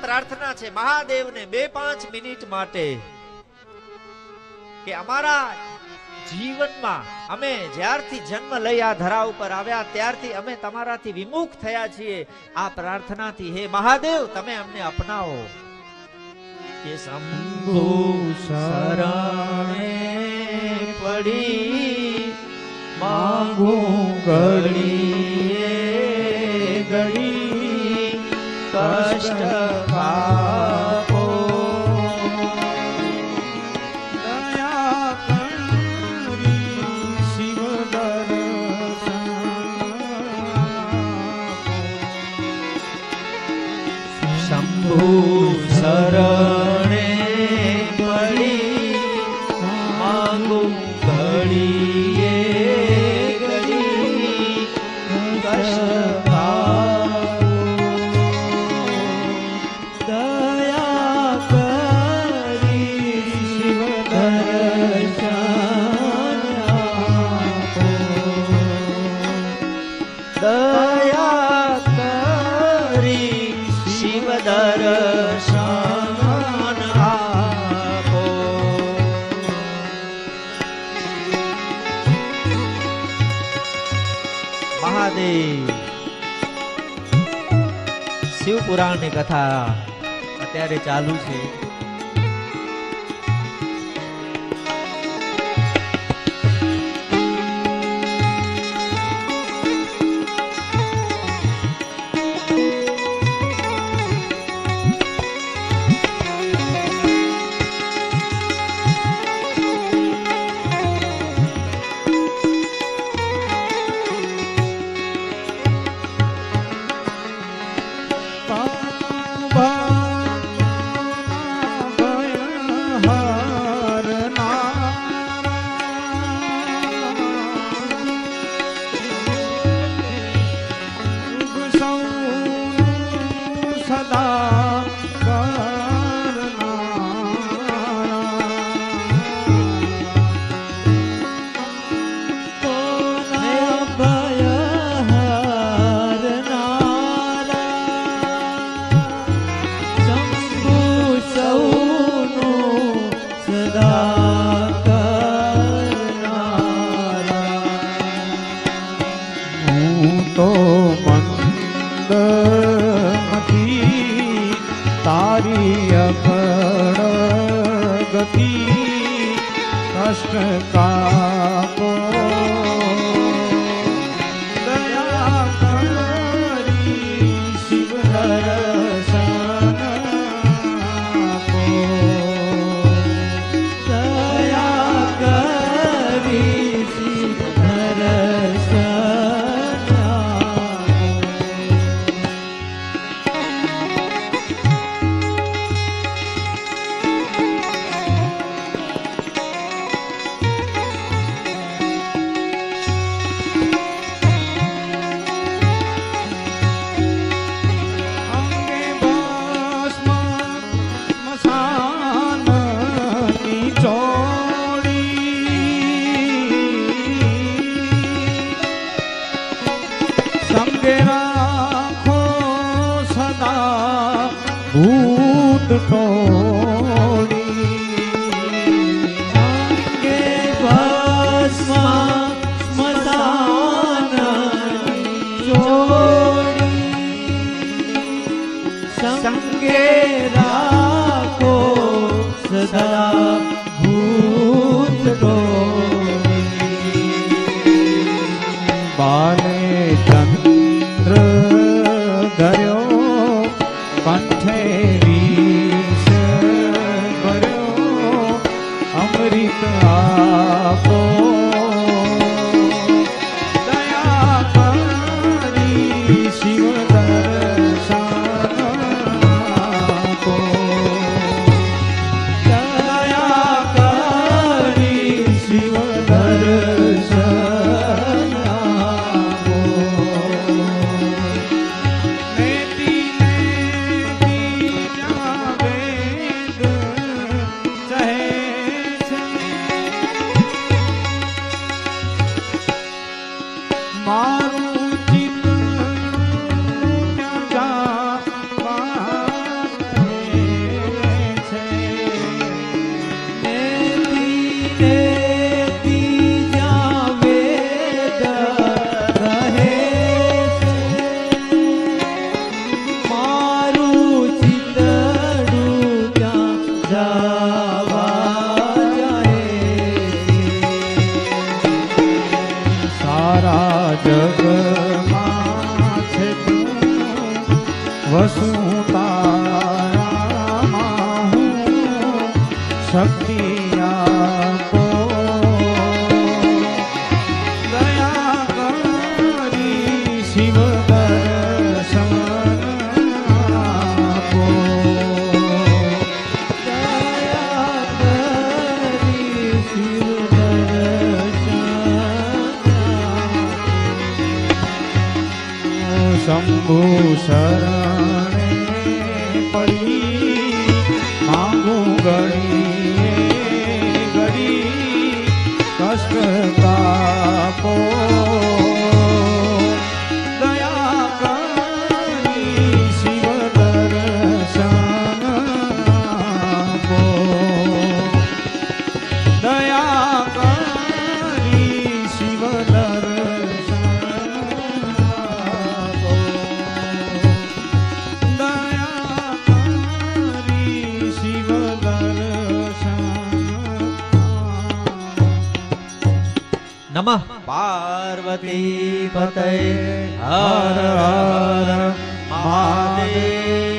પ્રાર્થના છે મહાદેવને 2-5 મિનિટ માટે કે અમારા જીવનમાં અમે જ્યારથી જન્મ લઈ આ ધરા ઉપર આવ્યા ત્યારથી અમે તમારાથી વિમુખ થયા છીએ. આ પ્રાર્થનાથી હે મહાદેવ તમે અમને અપનાવો. કે શંભુ શરણે પડી માંગું ઘડીએ ઘડી કષ્ટ પાપો દયા કરી શિવ દર્શન શંભુ શરણે પડી માંગું ઘડીએ ઘડી કષ્ટ દયા કરી શિવ દર્શન આપો. દયા કરી શિવ દર્શન આપો. મહાદેવ શિવ પુરાણની કથા અત્યારે ચાલુ છે. તો મંદ મતી તારી અખડ ગતિ કષ્ટ કાપો. દયા કરી શિવ દર્શન આપો. દયા કરી શિવ દર્શન ભૂત ટોળી અંગે ભસ્મ સ્મશાનની જોડી સંગે રાખો સદા ભૂત ટોળી. બાલે ચંદ્ર ધર્યો કંઠે વિષ ભર્યો અમૃત આપો. દયા કરી શિવ દર્શન આપો. દયા કરી શિવ દર્શન આપો. માંગુ ઘડી ઘડી કષ્ટ કાપો દયા કરી શિવ દર્શન આપો દયા કરી શિવ દર્શન આપો દયા કરી શિવ દર્શન નમઃ પાર્વતી પતય હર હર મહાદેવ